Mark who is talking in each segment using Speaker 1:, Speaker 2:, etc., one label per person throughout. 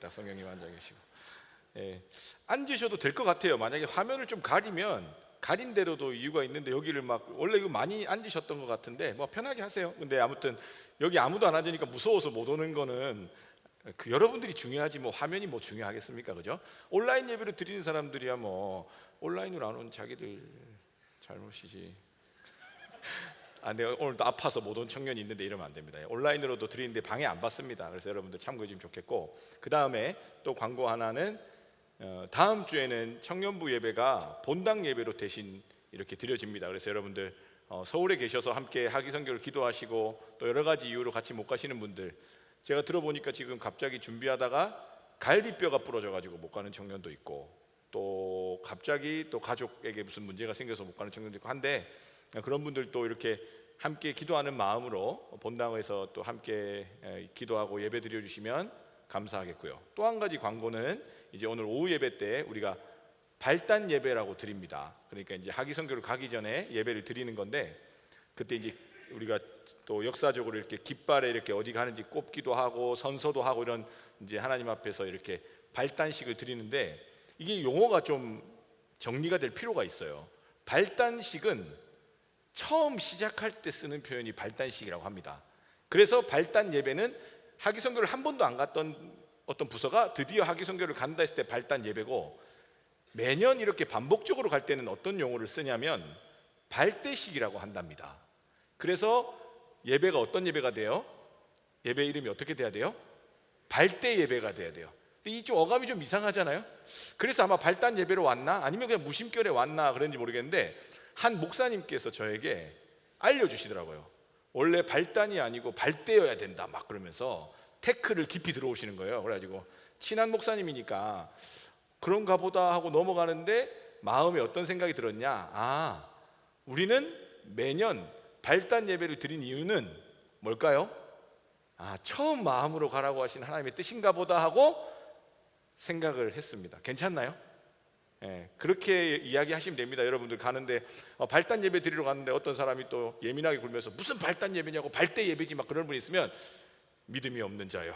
Speaker 1: 딱 성령님 앉아 계시고. 예, 앉으셔도 될 것 같아요. 만약에 화면을 좀 가리면 가린 대로도 이유가 있는데 여기를 막 원래 이거 많이 앉으셨던 것 같은데 뭐 편하게 하세요. 근데 아무튼 여기 아무도 안 앉으니까 무서워서 못 오는 거는 그 여러분들이 중요하지 뭐 화면이 뭐 중요하겠습니까, 그죠? 온라인 예배를 드리는 사람들이야 뭐 온라인으로 안 온 자기들 잘못이지. 내가 오늘도 아파서 못 온 청년이 있는데 이러면 안 됩니다. 온라인으로도 드리는데 방해 안 받습니다. 그래서 여러분들 참고해 주시면 좋겠고, 그 다음에 또 광고 하나는 다음 주에는 청년부 예배가 본당 예배로 대신 이렇게 드려집니다. 그래서 여러분들 서울에 계셔서 함께 하기성교를 기도하시고 또 여러 가지 이유로 같이 못 가시는 분들, 제가 들어보니까 지금 갑자기 준비하다가 갈비뼈가 부러져 가지고 못 가는 청년도 있고, 또 갑자기 또 가족에게 무슨 문제가 생겨서 못 가는 청년도 있고 한데, 그런 분들도 이렇게 함께 기도하는 마음으로 본당에서 또 함께 기도하고 예배 드려주시면 감사하겠고요. 또 한 가지 광고는 이제 오늘 오후 예배 때 우리가 발단 예배라고 드립니다. 그러니까 이제 하기성교를 가기 전에 예배를 드리는 건데, 그때 이제 우리가 또 역사적으로 이렇게 깃발에 이렇게 어디 가는지 꼽기도 하고 선서도 하고 이런 이제 하나님 앞에서 이렇게 발단식을 드리는데, 이게 용어가 좀 정리가 될 필요가 있어요. 발단식은 처음 시작할 때 쓰는 표현이 발단식이라고 합니다. 그래서 발단 예배는 하기성교를 한 번도 안 갔던 어떤 부서가 드디어 하기성교를 간다 했을 때 발단 예배고, 매년 이렇게 반복적으로 갈 때는 어떤 용어를 쓰냐면 발대식이라고 한답니다. 그래서 예배가 어떤 예배가 돼요? 예배 이름이 어떻게 돼야 돼요? 발대 예배가 돼야 돼요. 근데 이쪽 어감이 좀 이상하잖아요. 그래서 아마 발단 예배로 왔나 아니면 그냥 무심결에 왔나 그런지 모르겠는데, 한 목사님께서 저에게 알려주시더라고요. 원래 발단이 아니고 발대여야 된다 막 그러면서 태클을 깊이 들어오시는 거예요. 그래가지고 친한 목사님이니까 그런가 보다 하고 넘어가는데, 마음에 어떤 생각이 들었냐, 우리는 매년 발단 예배를 드린 이유는 뭘까요? 처음 마음으로 가라고 하신 하나님의 뜻인가 보다 하고 생각을 했습니다. 괜찮나요? 그렇게 이야기하시면 됩니다. 여러분들 가는데 발단 예배 드리러 갔는데 어떤 사람이 또 예민하게 굴면서 무슨 발단 예배냐고, 발대 예배지 막 그런 분이 있으면 믿음이 없는 자요,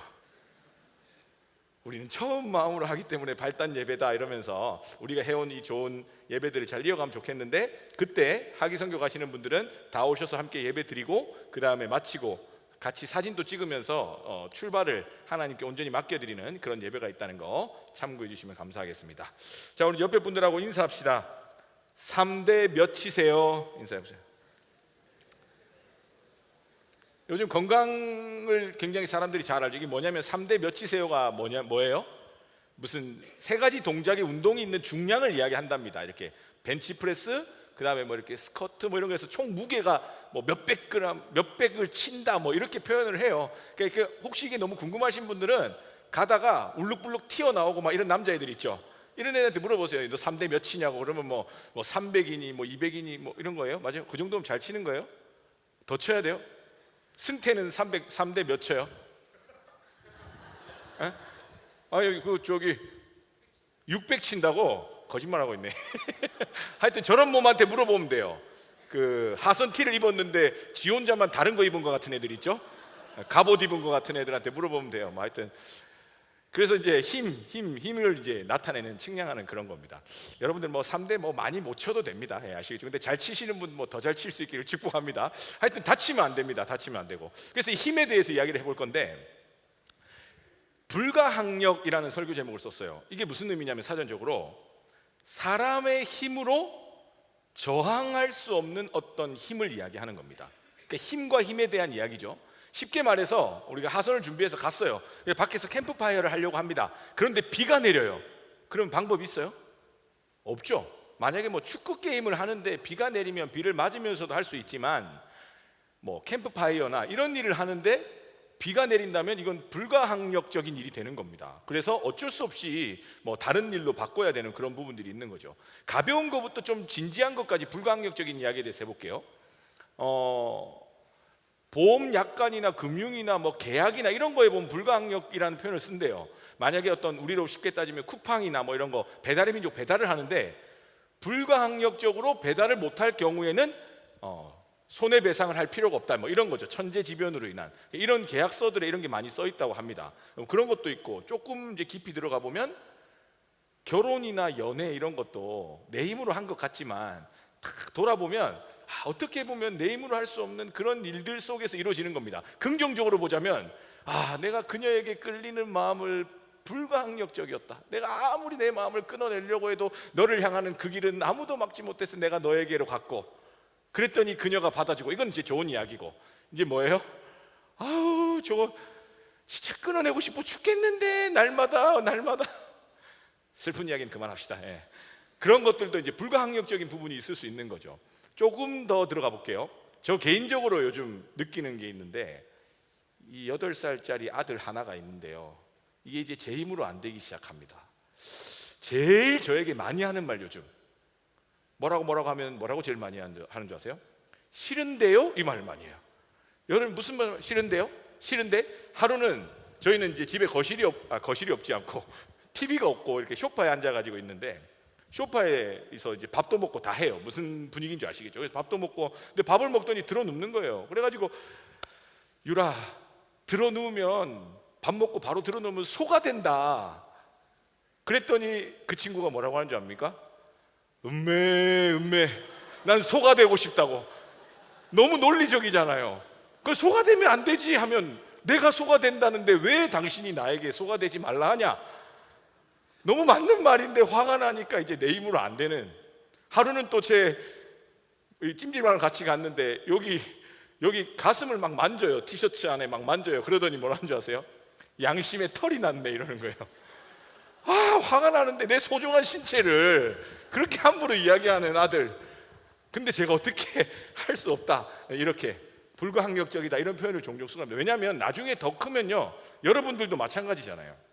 Speaker 1: 우리는 처음 마음으로 하기 때문에 발단 예배다 이러면서 우리가 해온 이 좋은 예배들을 잘 이어가면 좋겠는데, 그때 하기성교 가시는 분들은 다 오셔서 함께 예배 드리고 그 다음에 마치고 같이 사진도 찍으면서 출발을 하나님께 온전히 맡겨드리는 그런 예배가 있다는 거 참고해 주시면 감사하겠습니다. 자, 오늘 옆에 분들하고 인사합시다. 3대 몇이세요? 인사해보세요. 요즘 건강을 굉장히 사람들이 잘 알죠. 이게 뭐냐면 3대 몇이세요가 뭐예요? 무슨 세 가지 동작의 운동이 있는 중량을 이야기한답니다. 이렇게 벤치프레스, 그 다음에 뭐 이렇게 스쿼트 뭐 이런 거에서 총 무게가 뭐 몇백 그램, 몇백을 친다 뭐 이렇게 표현을 해요. 그러니까 혹시 이게 너무 궁금하신 분들은 가다가 울룩불룩 튀어나오고 막 이런 남자애들 있죠. 이런 애한테 물어보세요. 너 3대 몇이냐고. 그러면 뭐 300이니 뭐 200이니 뭐 이런 거예요. 맞아요? 그 정도면 잘 치는 거예요? 더 쳐야 돼요? 승태는 3대 몇 쳐요? 저기 600 친다고? 거짓말하고 있네. 하여튼 저런 몸한테 물어보면 돼요. 그 하선 티를 입었는데 지 혼자만 다른 거 입은 것 같은 애들 있죠? 갑옷 입은 것 같은 애들한테 물어보면 돼요. 뭐 하여튼 그래서 이제 힘을 이제 나타내는, 측량하는 그런 겁니다. 여러분들 뭐 3대 뭐 많이 못 쳐도 됩니다. 아시겠죠? 근데 잘 치시는 분 뭐 더 잘 칠 수 있기를 축복합니다. 하여튼 다치면 안 됩니다. 다치면 안 되고. 그래서 이 힘에 대해서 이야기를 해볼 건데, 불가항력이라는 설교 제목을 썼어요. 이게 무슨 의미냐면 사전적으로 사람의 힘으로 저항할 수 없는 어떤 힘을 이야기하는 겁니다. 그러니까 힘과 힘에 대한 이야기죠. 쉽게 말해서 우리가 하선을 준비해서 갔어요. 밖에서 캠프파이어를 하려고 합니다. 그런데 비가 내려요. 그럼 방법이 있어요? 없죠. 만약에 뭐 축구 게임을 하는데 비가 내리면 비를 맞으면서도 할 수 있지만, 뭐 캠프파이어나 이런 일을 하는데 비가 내린다면 이건 불가항력적인 일이 되는 겁니다. 그래서 어쩔 수 없이 뭐 다른 일로 바꿔야 되는 그런 부분들이 있는 거죠. 가벼운 것부터 좀 진지한 것까지 불가항력적인 이야기에 대해서 해볼게요. 보험 약관이나 금융이나 뭐 계약이나 이런 거에 보면 불가항력이라는 표현을 쓴대요. 만약에 어떤 우리로 쉽게 따지면 쿠팡이나 뭐 이런 거 배달의 민족 배달을 하는데 불가항력적으로 배달을 못할 경우에는 손해배상을 할 필요가 없다, 뭐 이런 거죠. 천재지변으로 인한 이런 계약서들에 이런 게 많이 써 있다고 합니다. 그런 것도 있고, 조금 이제 깊이 들어가 보면 결혼이나 연애 이런 것도 내 힘으로 한 것 같지만 딱 돌아보면 어떻게 보면 내 힘으로 할 수 없는 그런 일들 속에서 이루어지는 겁니다. 긍정적으로 보자면 내가 그녀에게 끌리는 마음을 불가항력적이었다. 내가 아무리 내 마음을 끊어내려고 해도 너를 향하는 그 길은 아무도 막지 못해서 내가 너에게로 갔고, 그랬더니 그녀가 받아주고. 이건 이제 좋은 이야기고, 이제 뭐예요? 저거 진짜 끊어내고 싶어 죽겠는데 날마다 슬픈 이야기는 그만합시다. 그런 것들도 이제 불가항력적인 부분이 있을 수 있는 거죠. 조금 더 들어가 볼게요. 저 개인적으로 요즘 느끼는 게 있는데, 이 8살짜리 아들 하나가 있는데요, 이게 이제 제 힘으로 안 되기 시작합니다. 제일 저에게 많이 하는 말, 요즘 뭐라고 하면 뭐라고 제일 많이 하는 줄 아세요? 싫은데요? 이 말을 많이 해요. 여러분 무슨 말? 싫은데요? 싫은데? 하루는 저희는 이제 집에 거실이 없지 않고 TV가 없고 이렇게 소파에 앉아가지고 있는데, 소파에서 이제 밥도 먹고 다 해요. 무슨 분위기인 줄 아시겠죠? 그래서 밥도 먹고, 근데 밥을 먹더니 들어 눕는 거예요. 그래가지고 유라, 들어 누우면, 밥 먹고 바로 들어 누우면 소가 된다. 그랬더니 그 친구가 뭐라고 하는 줄 압니까? 음메 난 소가 되고 싶다고. 너무 논리적이잖아요. 그 소가 되면 안 되지 하면, 내가 소가 된다는데 왜 당신이 나에게 소가 되지 말라 하냐? 너무 맞는 말인데 화가 나니까 이제 내 힘으로 안 되는. 하루는 또 제 찜질방을 같이 갔는데 여기 가슴을 막 만져요. 티셔츠 안에 막 만져요. 그러더니 뭐라는 줄 아세요? 양심에 털이 났네 이러는 거예요. 화가 나는데 내 소중한 신체를 그렇게 함부로 이야기하는 아들. 근데 제가 어떻게 할 수 없다, 이렇게 불가항력적이다 이런 표현을 종종 쓰랍니다. 왜냐하면 나중에 더 크면요, 여러분들도 마찬가지잖아요.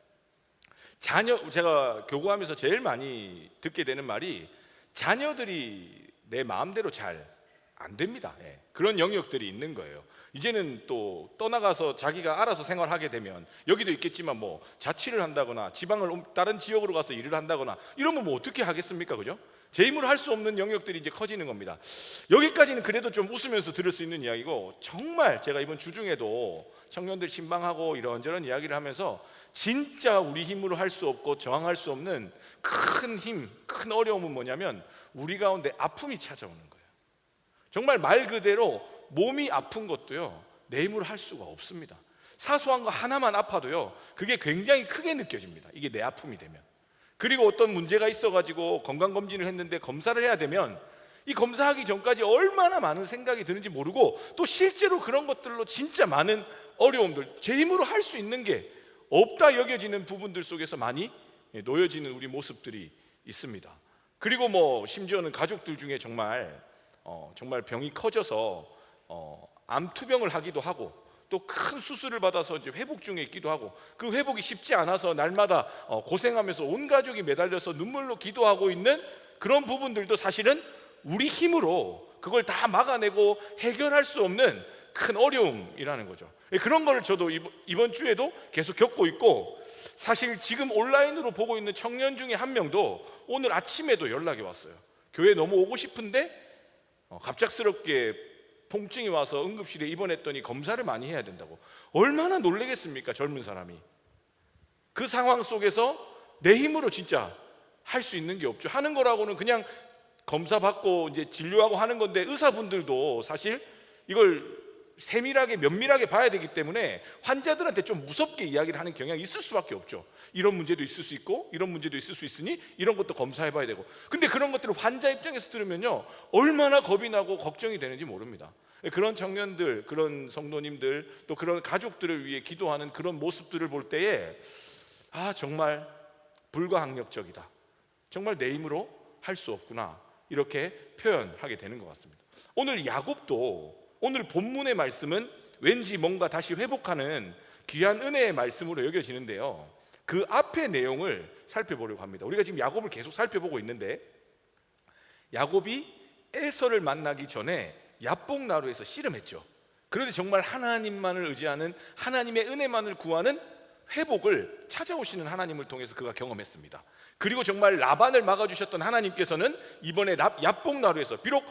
Speaker 1: 제가 교구하면서 제일 많이 듣게 되는 말이, 자녀들이 내 마음대로 잘 안 됩니다. 그런 영역들이 있는 거예요. 이제는 또 떠나가서 자기가 알아서 생활하게 되면, 여기도 있겠지만 뭐 자취를 한다거나 지방을 다른 지역으로 가서 일을 한다거나 이러면 뭐 어떻게 하겠습니까? 그죠? 제 힘으로 할 수 없는 영역들이 이제 커지는 겁니다. 여기까지는 그래도 좀 웃으면서 들을 수 있는 이야기고, 정말 제가 이번 주중에도 청년들 신방하고 이런저런 이야기를 하면서 진짜 우리 힘으로 할 수 없고 저항할 수 없는 큰 힘, 큰 어려움은 뭐냐면 우리 가운데 아픔이 찾아오는 거예요. 정말 말 그대로 몸이 아픈 것도요, 내 힘으로 할 수가 없습니다. 사소한 거 하나만 아파도요, 그게 굉장히 크게 느껴집니다. 이게 내 아픔이 되면. 그리고 어떤 문제가 있어가지고 건강검진을 했는데 검사를 해야 되면, 이 검사하기 전까지 얼마나 많은 생각이 드는지 모르고, 또 실제로 그런 것들로 진짜 많은 어려움들, 제 힘으로 할 수 있는 게 없다 여겨지는 부분들 속에서 많이 놓여지는 우리 모습들이 있습니다. 그리고 뭐 심지어는 가족들 중에 정말 병이 커져서 암 투병을 하기도 하고, 또 큰 수술을 받아서 이제 회복 중에 있기도 하고, 그 회복이 쉽지 않아서 날마다 고생하면서 온 가족이 매달려서 눈물로 기도하고 있는 그런 부분들도 사실은 우리 힘으로 그걸 다 막아내고 해결할 수 없는 큰 어려움이라는 거죠. 그런 걸 저도 이번 주에도 계속 겪고 있고, 사실 지금 온라인으로 보고 있는 청년 중에 한 명도 오늘 아침에도 연락이 왔어요. 교회 너무 오고 싶은데 갑작스럽게 통증이 와서 응급실에 입원했더니 검사를 많이 해야 된다고. 얼마나 놀라겠습니까, 젊은 사람이. 그 상황 속에서 내 힘으로 진짜 할 수 있는 게 없죠. 하는 거라고는 그냥 검사 받고 이제 진료하고 하는 건데, 의사분들도 사실 이걸 세밀하게 면밀하게 봐야 되기 때문에 환자들한테 좀 무섭게 이야기를 하는 경향이 있을 수밖에 없죠. 이런 문제도 있을 수 있고 이런 문제도 있을 수 있으니 이런 것도 검사해 봐야 되고. 근데 그런 것들을 환자 입장에서 들으면요, 얼마나 겁이 나고 걱정이 되는지 모릅니다. 그런 청년들, 그런 성도님들, 또 그런 가족들을 위해 기도하는 그런 모습들을 볼 때에 정말 불가항력적이다, 정말 내 힘으로 할 수 없구나, 이렇게 표현하게 되는 것 같습니다. 오늘 야곱도, 오늘 본문의 말씀은 왠지 뭔가 다시 회복하는 귀한 은혜의 말씀으로 여겨지는데요, 그 앞의 내용을 살펴보려고 합니다. 우리가 지금 야곱을 계속 살펴보고 있는데, 야곱이 에서를 만나기 전에 야복나루에서 씨름했죠. 그런데 정말 하나님만을 의지하는, 하나님의 은혜만을 구하는 회복을 찾아오시는 하나님을 통해서 그가 경험했습니다. 그리고 정말 라반을 막아주셨던 하나님께서는 이번에 야복나루에서, 비록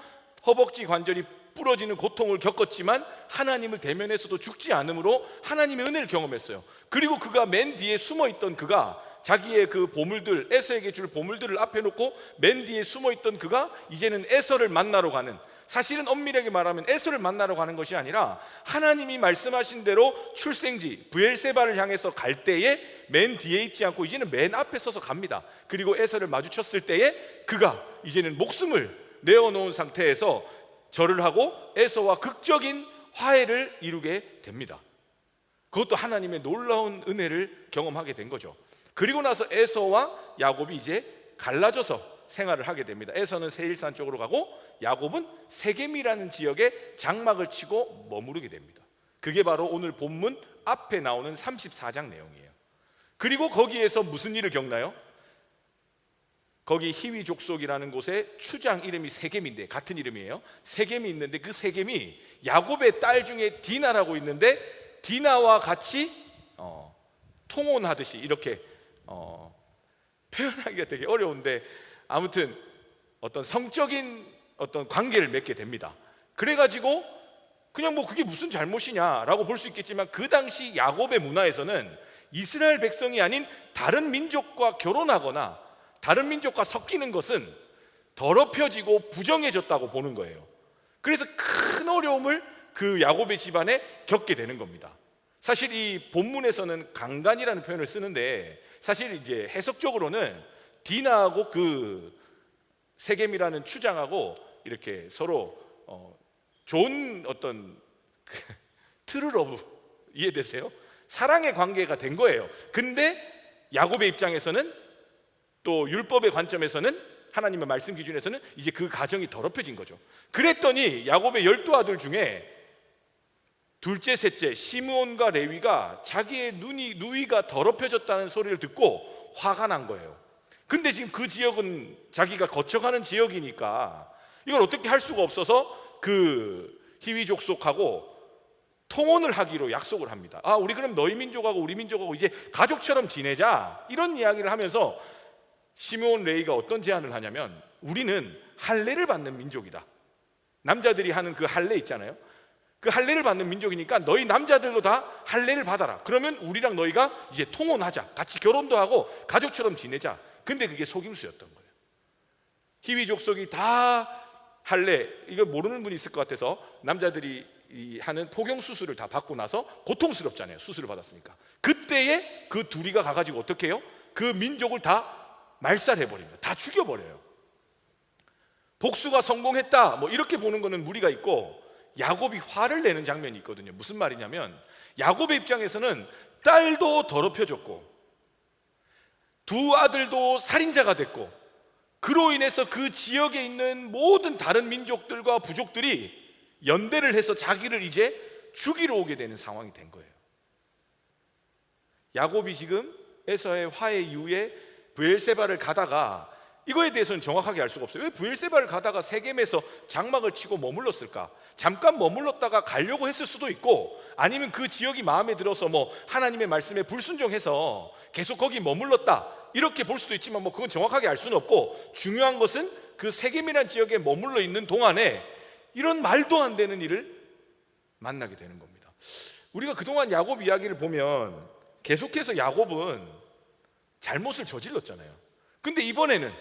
Speaker 1: 허벅지 관절이 부러지는 고통을 겪었지만 하나님을 대면해서도 죽지 않으므로 하나님의 은혜를 경험했어요. 그리고 그가 맨 뒤에 숨어있던 그가 자기의 그 보물들, 에서에게 줄 보물들을 앞에 놓고 맨 뒤에 숨어있던 그가 이제는 에서를 만나러 가는, 사실은 엄밀하게 말하면 에서를 만나러 가는 것이 아니라 하나님이 말씀하신 대로 출생지 브엘세바를 향해서 갈 때에 맨 뒤에 있지 않고 이제는 맨 앞에 서서 갑니다. 그리고 에서를 마주쳤을 때에 그가 이제는 목숨을 내어놓은 상태에서 절을 하고 에서와 극적인 화해를 이루게 됩니다. 그것도 하나님의 놀라운 은혜를 경험하게 된 거죠. 그리고 나서 에서와 야곱이 이제 갈라져서 생활을 하게 됩니다. 에서는 세일산 쪽으로 가고 야곱은 세겜이라는 지역에 장막을 치고 머무르게 됩니다. 그게 바로 오늘 본문 앞에 나오는 34장 내용이에요. 그리고 거기에서 무슨 일을 겪나요? 거기 히위 족속이라는 곳에 추장 이름이 세겜인데, 같은 이름이에요. 세겜이 있는데 그 세겜이 야곱의 딸 중에 디나라고 있는데 디나와 같이 통혼하듯이, 이렇게 표현하기가 되게 어려운데 아무튼 어떤 성적인 어떤 관계를 맺게 됩니다. 그래가지고 그냥 뭐 그게 무슨 잘못이냐라고 볼 수 있겠지만 그 당시 야곱의 문화에서는 이스라엘 백성이 아닌 다른 민족과 결혼하거나 다른 민족과 섞이는 것은 더럽혀지고 부정해졌다고 보는 거예요. 그래서 큰 어려움을 그 야곱의 집안에 겪게 되는 겁니다. 사실 이 본문에서는 강간이라는 표현을 쓰는데 사실 이제 해석적으로는 디나하고 그 세겜이라는 추장하고 이렇게 서로 좋은 어떤 트루러브, 이해되세요? 사랑의 관계가 된 거예요. 근데 야곱의 입장에서는, 또 율법의 관점에서는, 하나님의 말씀 기준에서는 이제 그 가정이 더럽혀진 거죠. 그랬더니 야곱의 12아들 중에 둘째, 셋째 시므온과 레위가 자기의 누이가 더럽혀졌다는 소리를 듣고 화가 난 거예요. 근데 지금 그 지역은 자기가 거쳐가는 지역이니까 이걸 어떻게 할 수가 없어서 그 히위 족속하고 통혼을 하기로 약속을 합니다. 우리 그럼 너희 민족하고 우리 민족하고 이제 가족처럼 지내자, 이런 이야기를 하면서 시므온 레위가 어떤 제안을 하냐면, 우리는 할례를 받는 민족이다. 남자들이 하는 그 할례 있잖아요. 그 할례를 받는 민족이니까 너희 남자들도 다 할례를 받아라. 그러면 우리랑 너희가 이제 통혼하자, 같이 결혼도 하고 가족처럼 지내자. 근데 그게 속임수였던 거예요. 히위 족속이 다 할례, 이거 모르는 분이 있을 것 같아서 남자들이 하는 포경 수술을 다 받고 나서 고통스럽잖아요. 수술을 받았으니까. 그때에 그 둘이가 가가지고 어떻게 해요? 그 민족을 다 말살해버립니다. 다 죽여버려요. 복수가 성공했다, 뭐 이렇게 보는 거는 무리가 있고, 야곱이 화를 내는 장면이 있거든요. 무슨 말이냐면 야곱의 입장에서는 딸도 더럽혀졌고 두 아들도 살인자가 됐고, 그로 인해서 그 지역에 있는 모든 다른 민족들과 부족들이 연대를 해서 자기를 이제 죽이러 오게 되는 상황이 된 거예요. 야곱이 지금 에서의 화해 이후에 브엘세바를 가다가, 이거에 대해서는 정확하게 알 수가 없어요. 왜 브엘세바를 가다가 세겜에서 장막을 치고 머물렀을까? 잠깐 머물렀다가 가려고 했을 수도 있고, 아니면 그 지역이 마음에 들어서 뭐 하나님의 말씀에 불순종해서 계속 거기 머물렀다, 이렇게 볼 수도 있지만 뭐 그건 정확하게 알 수는 없고, 중요한 것은 그 세겜이라는 지역에 머물러 있는 동안에 이런 말도 안 되는 일을 만나게 되는 겁니다. 우리가 그동안 야곱 이야기를 보면 계속해서 야곱은 잘못을 저질렀잖아요. 근데 이번에는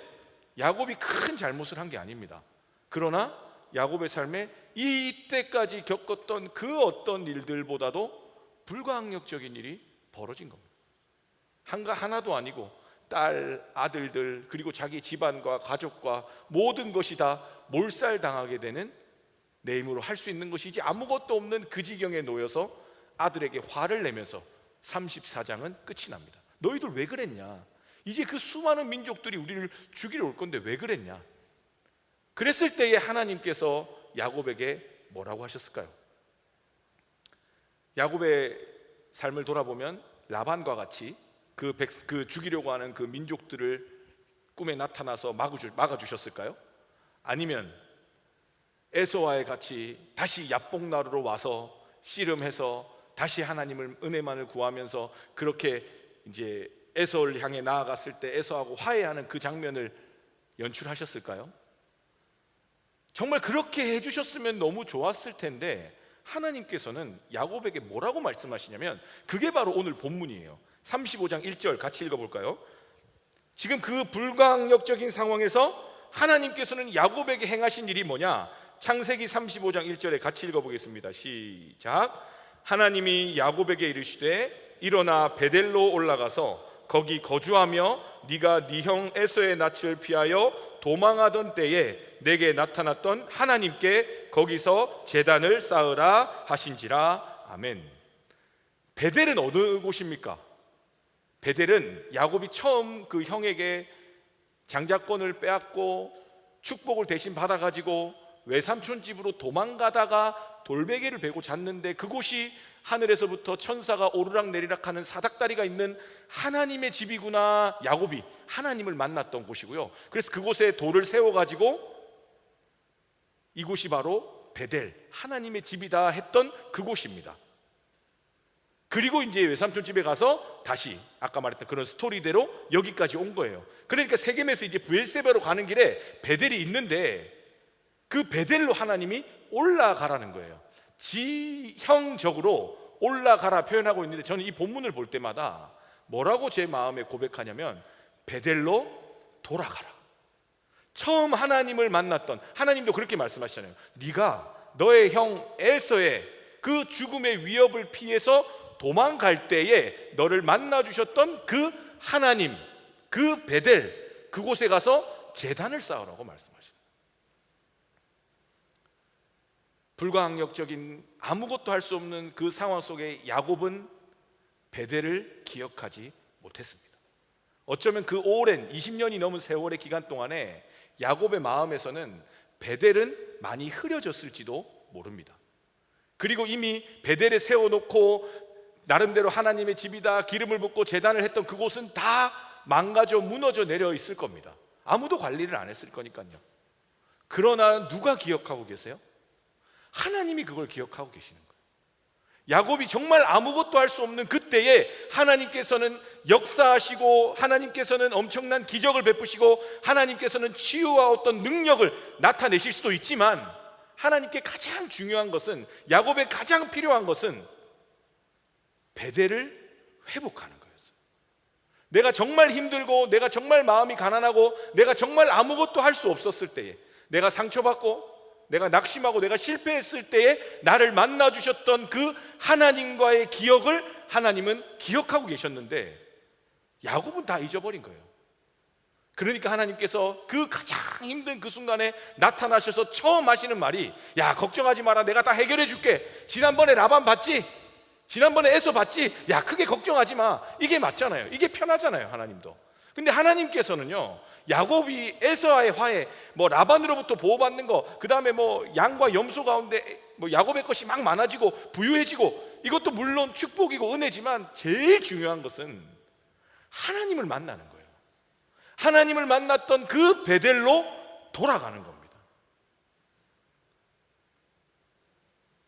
Speaker 1: 야곱이 큰 잘못을 한 게 아닙니다. 그러나 야곱의 삶에 이때까지 겪었던 그 어떤 일들보다도 불가항력적인 일이 벌어진 겁니다. 하나도 아니고 딸, 아들들, 그리고 자기 집안과 가족과 모든 것이 다 몰살당하게 되는, 내 힘으로 할 수 있는 것이 이제 아무것도 없는 그 지경에 놓여서 아들에게 화를 내면서 34장은 끝이 납니다. 너희들 왜 그랬냐? 이제 그 수많은 민족들이 우리를 죽이러 올 건데 왜 그랬냐? 그랬을 때에 하나님께서 야곱에게 뭐라고 하셨을까요? 야곱의 삶을 돌아보면 라반과 같이 그 죽이려고 하는 그 민족들을 꿈에 나타나서 막아주셨을까요? 아니면 에서와의 같이 다시 야복나루로 와서 씨름해서 다시 하나님을 은혜만을 구하면서 그렇게 이제 에서를 향해 나아갔을 때 에서하고 화해하는 그 장면을 연출하셨을까요? 정말 그렇게 해주셨으면 너무 좋았을 텐데 하나님께서는 야곱에게 뭐라고 말씀하시냐면, 그게 바로 오늘 본문이에요. 35장 1절 같이 읽어볼까요? 지금 그 불가항력적인 상황에서 하나님께서는 야곱에게 행하신 일이 뭐냐? 창세기 35장 1절에 같이 읽어보겠습니다. 시작. 하나님이 야곱에게 이르시되 일어나 베델로 올라가서 거기 거주하며 네가 네 형 에서의 낯을 피하여 도망하던 때에 내게 나타났던 하나님께 거기서 제단을 쌓으라 하신지라. 아멘. 베델은 어느 곳입니까? 베델은 야곱이 처음 그 형에게 장자권을 빼앗고 축복을 대신 받아가지고 외삼촌 집으로 도망가다가 돌베개를 베고 잤는데, 그곳이 하늘에서부터 천사가 오르락내리락 하는 사닥다리가 있는 하나님의 집이구나. 야곱이 하나님을 만났던 곳이고요. 그래서 그곳에 돌을 세워가지고 이곳이 바로 베델, 하나님의 집이다 했던 그곳입니다. 그리고 이제 외삼촌 집에 가서 다시 아까 말했던 그런 스토리대로 여기까지 온 거예요. 그러니까 세겜에서 이제 브엘세바로 가는 길에 베델이 있는데, 그 베델로 하나님이 올라가라는 거예요. 지형적으로 올라가라 표현하고 있는데, 저는 이 본문을 볼 때마다 뭐라고 제 마음에 고백하냐면, 베델로 돌아가라. 처음 하나님을 만났던 하나님도 그렇게 말씀하시잖아요. 네가 너의 형 에서의 그 죽음의 위협을 피해서 도망갈 때에 너를 만나주셨던 그 하나님, 그 베델, 그곳에 가서 제단을 쌓으라고 말씀하시죠. 불가항력적인 아무것도 할 수 없는 그 상황 속에 야곱은 베델을 기억하지 못했습니다. 어쩌면 그 오랜 20년이 넘은 세월의 기간 동안에 야곱의 마음에서는 베델은 많이 흐려졌을지도 모릅니다. 그리고 이미 베델에 세워놓고 나름대로 하나님의 집이다 기름을 붓고 제단을 했던 그곳은 다 망가져 무너져 내려 있을 겁니다. 아무도 관리를 안 했을 거니까요. 그러나 누가 기억하고 계세요? 하나님이 그걸 기억하고 계시는 거예요. 야곱이 정말 아무것도 할 수 없는 그때에 하나님께서는 역사하시고, 하나님께서는 엄청난 기적을 베푸시고, 하나님께서는 치유와 어떤 능력을 나타내실 수도 있지만, 하나님께 가장 중요한 것은, 야곱에 가장 필요한 것은 베델을 회복하는 거였어요. 내가 정말 힘들고, 내가 정말 마음이 가난하고, 내가 정말 아무것도 할 수 없었을 때에, 내가 상처받고 내가 낙심하고 내가 실패했을 때에 나를 만나주셨던 그 하나님과의 기억을 하나님은 기억하고 계셨는데, 야곱은 다 잊어버린 거예요. 그러니까 하나님께서 그 가장 힘든 그 순간에 나타나셔서 처음 하시는 말이, 야 걱정하지 마라, 내가 다 해결해 줄게. 지난번에 라반 봤지? 지난번에 에서 봤지? 야 크게 걱정하지 마. 이게 맞잖아요. 이게 편하잖아요, 하나님도. 근데 하나님께서는요, 야곱이 에서와의 화해, 라반으로부터 보호받는 거, 그 다음에 양과 염소 가운데 야곱의 것이 막 많아지고 부유해지고, 이것도 물론 축복이고 은혜지만 제일 중요한 것은 하나님을 만나는 거예요. 하나님을 만났던 그 베델로 돌아가는 겁니다.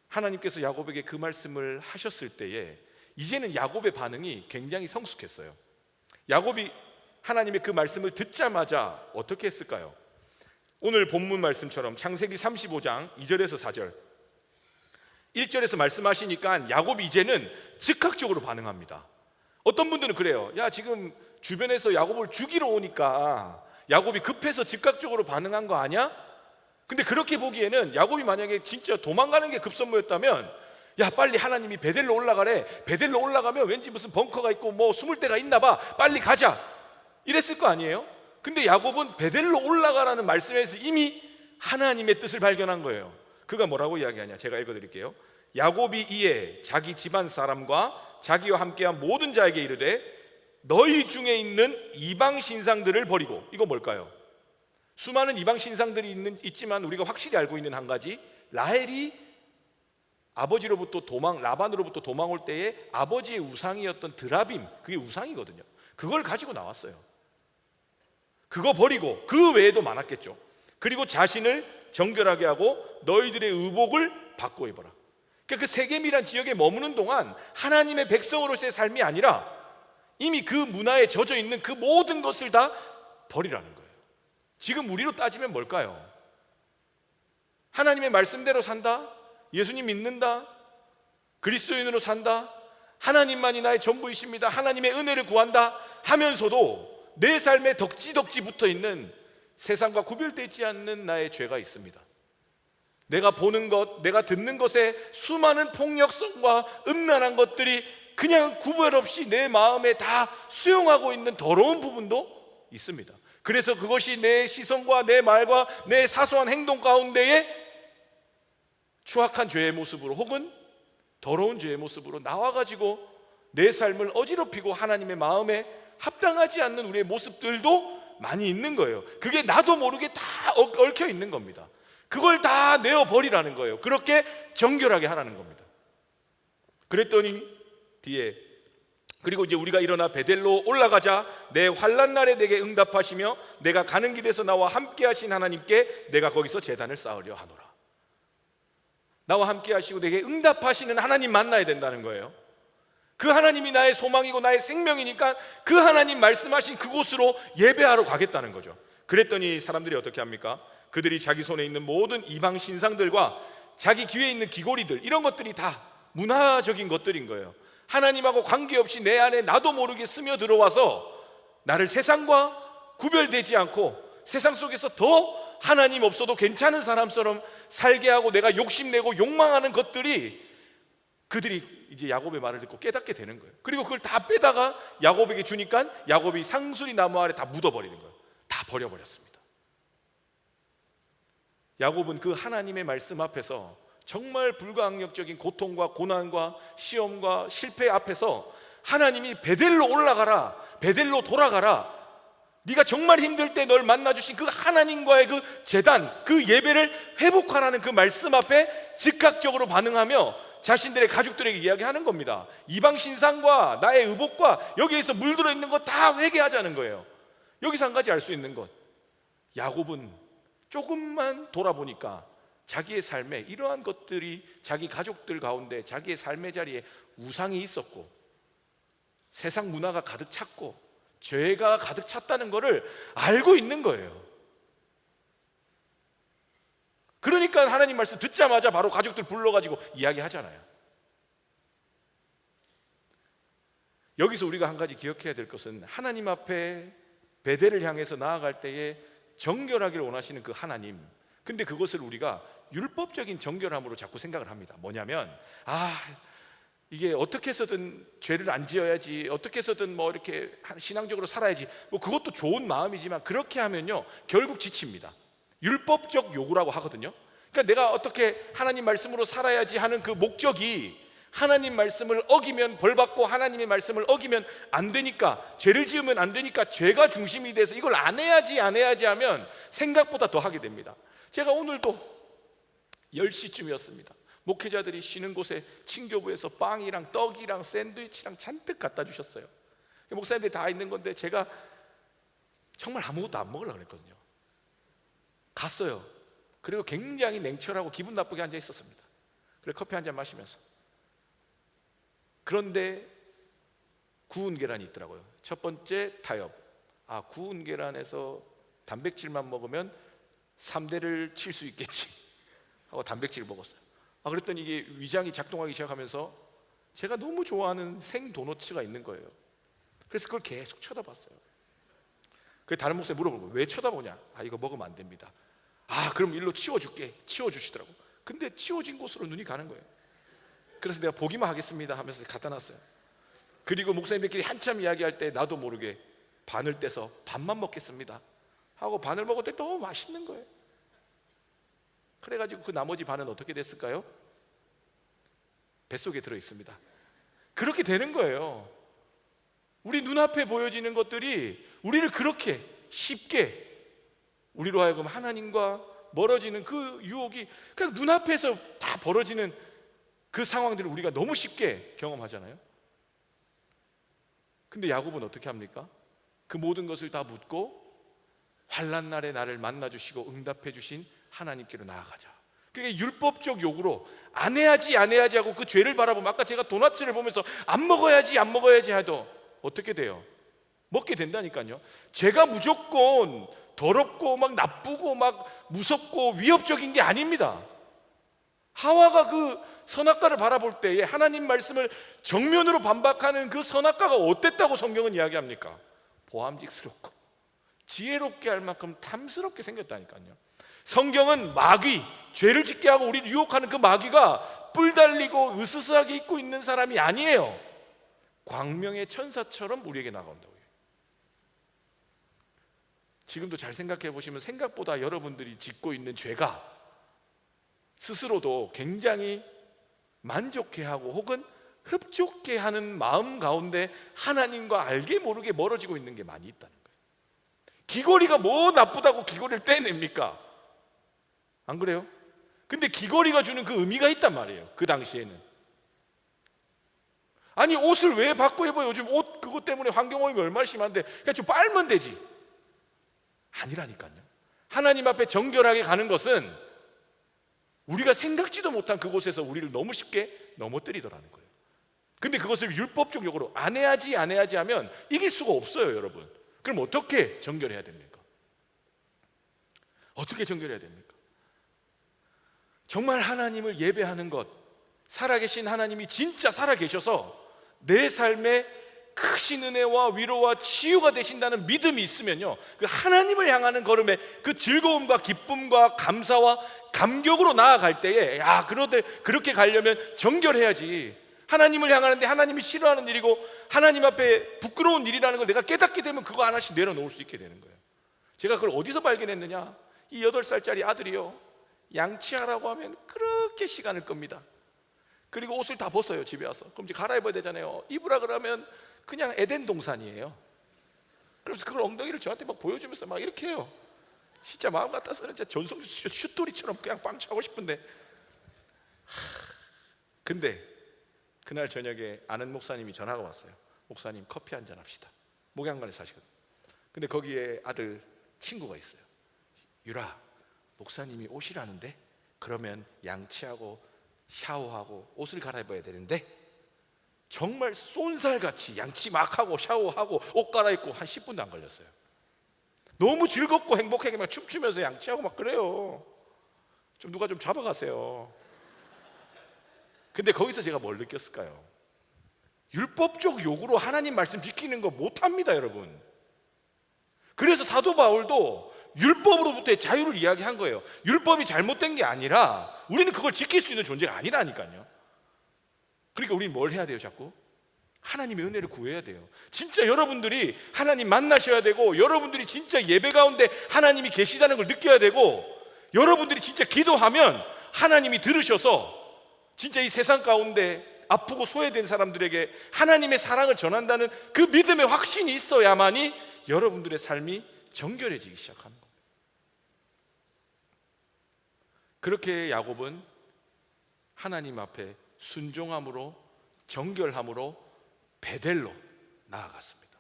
Speaker 1: 하나님께서 야곱에게 그 말씀을 하셨을 때에 이제는 야곱의 반응이 굉장히 성숙했어요. 야곱이 하나님의 그 말씀을 듣자마자 어떻게 했을까요? 오늘 본문 말씀처럼 창세기 35장 2절에서 4절, 1절에서 말씀하시니까 야곱이 이제는 즉각적으로 반응합니다. 어떤 분들은 그래요. 야 지금 주변에서 야곱을 죽이러 오니까 야곱이 급해서 즉각적으로 반응한 거 아니야? 근데 그렇게 보기에는 야곱이 만약에 진짜 도망가는 게 급선무였다면, 야 빨리 하나님이 베델로 올라가래, 베델로 올라가면 왠지 무슨 벙커가 있고 숨을 데가 있나 봐, 빨리 가자, 이랬을 거 아니에요? 근데 야곱은 베델로 올라가라는 말씀에서 이미 하나님의 뜻을 발견한 거예요. 그가 뭐라고 이야기하냐, 제가 읽어드릴게요. 야곱이 이에 자기 집안 사람과 자기와 함께한 모든 자에게 이르되 너희 중에 있는 이방 신상들을 버리고, 이거 뭘까요? 수많은 이방 신상들이 있지만 우리가 확실히 알고 있는 한 가지, 라헬이 아버지로부터 라반으로부터 도망 올 때에 아버지의 우상이었던 드라빔, 그게 우상이거든요. 그걸 가지고 나왔어요. 그거 버리고, 그 외에도 많았겠죠. 그리고 자신을 정결하게 하고 너희들의 의복을 바꿔 입어라. 그러니까 그 세겜이란 지역에 머무는 동안 하나님의 백성으로서의 삶이 아니라 이미 그 문화에 젖어 있는 그 모든 것을 다 버리라는 거예요. 지금 우리로 따지면 뭘까요? 하나님의 말씀대로 산다, 예수님 믿는다, 그리스도인으로 산다, 하나님만이 나의 전부이십니다, 하나님의 은혜를 구한다 하면서도 내 삶에 덕지덕지 붙어있는 세상과 구별되지 않는 나의 죄가 있습니다. 내가 보는 것, 내가 듣는 것에 수많은 폭력성과 음란한 것들이 그냥 구별 없이 내 마음에 다 수용하고 있는 더러운 부분도 있습니다. 그래서 그것이 내 시선과 내 말과 내 사소한 행동 가운데에 추악한 죄의 모습으로 혹은 더러운 죄의 모습으로 나와가지고 내 삶을 어지럽히고 하나님의 마음에 합당하지 않는 우리의 모습들도 많이 있는 거예요. 그게 나도 모르게 다 얽혀 있는 겁니다. 그걸 다 내어버리라는 거예요. 그렇게 정결하게 하라는 겁니다. 그랬더니 뒤에 그리고 이제 우리가 일어나 베델로 올라가자 내 환난 날에 내게 응답하시며 내가 가는 길에서 나와 함께 하신 하나님께 내가 거기서 제단을 쌓으려 하노라. 나와 함께 하시고 내게 응답하시는 하나님 만나야 된다는 거예요. 그 하나님이 나의 소망이고 나의 생명이니까 그 하나님 말씀하신 그곳으로 예배하러 가겠다는 거죠. 그랬더니 사람들이 어떻게 합니까? 그들이 자기 손에 있는 모든 이방 신상들과 자기 귀에 있는 귀고리들, 이런 것들이 다 문화적인 것들인 거예요. 하나님하고 관계없이 내 안에 나도 모르게 스며들어와서 나를 세상과 구별되지 않고 세상 속에서 더 하나님 없어도 괜찮은 사람처럼 살게 하고 내가 욕심내고 욕망하는 것들이, 그들이 이제 야곱의 말을 듣고 깨닫게 되는 거예요. 그리고 그걸 다 빼다가 야곱에게 주니까 야곱이 상수리 나무 아래 다 묻어버리는 거예요. 다 버려버렸습니다. 야곱은 그 하나님의 말씀 앞에서 정말 불가항력적인 고통과 고난과 시험과 실패 앞에서 하나님이 베델로 올라가라, 베델로 돌아가라, 네가 정말 힘들 때 널 만나주신 그 하나님과의 그 제단, 그 예배를 회복하라는 그 말씀 앞에 즉각적으로 반응하며 자신들의 가족들에게 이야기하는 겁니다. 이방 신상과 나의 의복과 여기에서 물들어 있는 거 다 회개하자는 거예요. 여기서 한 가지 알 수 있는 것, 야곱은 조금만 돌아보니까 자기의 삶에 이러한 것들이 자기 가족들 가운데 자기의 삶의 자리에 우상이 있었고 세상 문화가 가득 찼고 죄가 가득 찼다는 것을 알고 있는 거예요. 그러니까 하나님 말씀 듣자마자 바로 가족들 불러가지고 이야기하잖아요. 여기서 우리가 한 가지 기억해야 될 것은 하나님 앞에 베델을 향해서 나아갈 때에 정결하기를 원하시는 그 하나님, 근데 그것을 우리가 율법적인 정결함으로 자꾸 생각을 합니다. 뭐냐면 이게 어떻게 해서든 죄를 안 지어야지, 어떻게 해서든 뭐 이렇게 신앙적으로 살아야지, 뭐 그것도 좋은 마음이지만 그렇게 하면요 결국 지칩니다. 율법적 요구라고 하거든요. 그러니까 내가 어떻게 하나님 말씀으로 살아야지 하는 그 목적이 하나님 말씀을 어기면 벌받고 하나님의 말씀을 어기면 안 되니까, 죄를 지으면 안 되니까 죄가 중심이 돼서 이걸 안 해야지 하면 생각보다 더 하게 됩니다. 제가 오늘도 10시쯤이었습니다. 목회자들이 쉬는 곳에 친교부에서 빵이랑 떡이랑 샌드위치랑 잔뜩 갖다 주셨어요. 목사님들이 다 있는 건데 제가 정말 아무것도 안 먹으려고 했거든요. 갔어요. 그리고 굉장히 냉철하고 기분 나쁘게 앉아 있었습니다. 그리고 커피 한 잔 마시면서. 그런데 구운 계란이 있더라고요. 첫 번째 타협. 구운 계란에서 단백질만 먹으면 3대를 칠 수 있겠지 하고 단백질을 먹었어요. 그랬더니 이게 위장이 작동하기 시작하면서 제가 너무 좋아하는 생 도너츠가 있는 거예요. 그래서 그걸 계속 쳐다봤어요. 그 다른 목사님 물어보는 거예요. 왜 쳐다보냐? 이거 먹으면 안 됩니다. 그럼 일로 치워줄게. 치워주시더라고. 근데 치워진 곳으로 눈이 가는 거예요. 그래서 내가 보기만 하겠습니다 하면서 갖다 놨어요. 그리고 목사님들끼리 한참 이야기할 때 나도 모르게 반을 떼서 반만 먹겠습니다 하고 반을 먹었더니 너무 맛있는 거예요. 그래가지고 그 나머지 반은 어떻게 됐을까요? 뱃속에 들어있습니다. 그렇게 되는 거예요. 우리 눈앞에 보여지는 것들이 우리를 그렇게 쉽게, 우리로 하여금 하나님과 멀어지는 그 유혹이 그냥 눈앞에서 다 벌어지는 그 상황들을 우리가 너무 쉽게 경험하잖아요. 근데 야곱은 어떻게 합니까? 그 모든 것을 다 묻고 환난 날에 나를 만나주시고 응답해주신 하나님께로 나아가자. 그게 율법적 요구로 안 해야지 하고 그 죄를 바라보면, 아까 제가 도넛을 보면서 안 먹어야지 해도 어떻게 돼요? 먹게 된다니까요. 죄가 무조건 더럽고 막 나쁘고 막 무섭고 위협적인 게 아닙니다. 하와가 그 선악과를 바라볼 때에 하나님 말씀을 정면으로 반박하는 그 선악과가 어땠다고 성경은 이야기합니까? 보암직스럽고 지혜롭게 할 만큼 탐스럽게 생겼다니까요. 성경은 마귀, 죄를 짓게 하고 우리를 유혹하는 그 마귀가 뿔 달리고 으스스하게 입고 있는 사람이 아니에요. 광명의 천사처럼 우리에게 나온다고요. 지금도 잘 생각해 보시면 생각보다 여러분들이 짓고 있는 죄가 스스로도 굉장히 만족해하고 혹은 흡족해 하는 마음 가운데 하나님과 알게 모르게 멀어지고 있는 게 많이 있다는 거예요. 귀걸이가 뭐 나쁘다고 귀걸이를 떼냅니까? 안 그래요? 근데 귀걸이가 주는 그 의미가 있단 말이에요. 그 당시에는. 아니 옷을 왜 바꿔 입어요? 요즘 옷 그것 때문에 환경오염이 얼마나 심한데 그냥 좀 빨면 되지. 아니라니까요. 하나님 앞에 정결하게 가는 것은 우리가 생각지도 못한 그곳에서 우리를 너무 쉽게 넘어뜨리더라는 거예요. 근데 그것을 율법적으로 안 해야지 하면 이길 수가 없어요, 여러분. 그럼 어떻게 정결해야 됩니까? 어떻게 정결해야 됩니까? 정말 하나님을 예배하는 것, 살아계신 하나님이 진짜 살아계셔서 내 삶에 크신 은혜와 위로와 치유가 되신다는 믿음이 있으면요, 그 하나님을 향하는 걸음에 그 즐거움과 기쁨과 감사와 감격으로 나아갈 때에 그런데 그렇게 가려면 정결해야지. 하나님을 향하는데 하나님이 싫어하는 일이고 하나님 앞에 부끄러운 일이라는 걸 내가 깨닫게 되면 그거 하나씩 내려놓을 수 있게 되는 거예요. 제가 그걸 어디서 발견했느냐? 이 8살짜리 아들이요, 양치하라고 하면 그렇게 시간을 끕니다. 그리고 옷을 다 벗어요. 집에 와서. 그럼 이제 갈아입어야 되잖아요. 입으라 그러면 그냥 에덴 동산이에요. 그래서 그걸 엉덩이를 저한테 막 보여주면서 막 이렇게 해요. 진짜 마음 같아서는 진짜 전성 슛돌이처럼 그냥 빵 차고 싶은데, 근데 그날 저녁에 아는 목사님이 전화가 왔어요. 목사님 커피 한잔 합시다. 목양관에 사시거든요. 근데 거기에 아들 친구가 있어요. 유라, 목사님이 오시라는데 그러면 양치하고 샤워하고 옷을 갈아입어야 되는데, 정말 쏜살같이 양치 막 하고 샤워하고 옷 갈아입고 한 10분도 안 걸렸어요. 너무 즐겁고 행복하게 막 춤추면서 양치하고 막 그래요. 좀 누가 좀 잡아가세요. 근데 거기서 제가 뭘 느꼈을까요? 율법적 요구로 하나님 말씀 지키는 거 못합니다, 여러분. 그래서 사도 바울도 율법으로부터의 자유를 이야기한 거예요. 율법이 잘못된 게 아니라 우리는 그걸 지킬 수 있는 존재가 아니라니까요. 그러니까 우리는 뭘 해야 돼요? 자꾸 하나님의 은혜를 구해야 돼요. 진짜 여러분들이 하나님 만나셔야 되고, 여러분들이 진짜 예배 가운데 하나님이 계시다는 걸 느껴야 되고, 여러분들이 진짜 기도하면 하나님이 들으셔서 진짜 이 세상 가운데 아프고 소외된 사람들에게 하나님의 사랑을 전한다는 그 믿음의 확신이 있어야만이 여러분들의 삶이 정결해지기 시작하는 겁니다. 그렇게 야곱은 하나님 앞에 순종함으로, 정결함으로 베델로 나아갔습니다.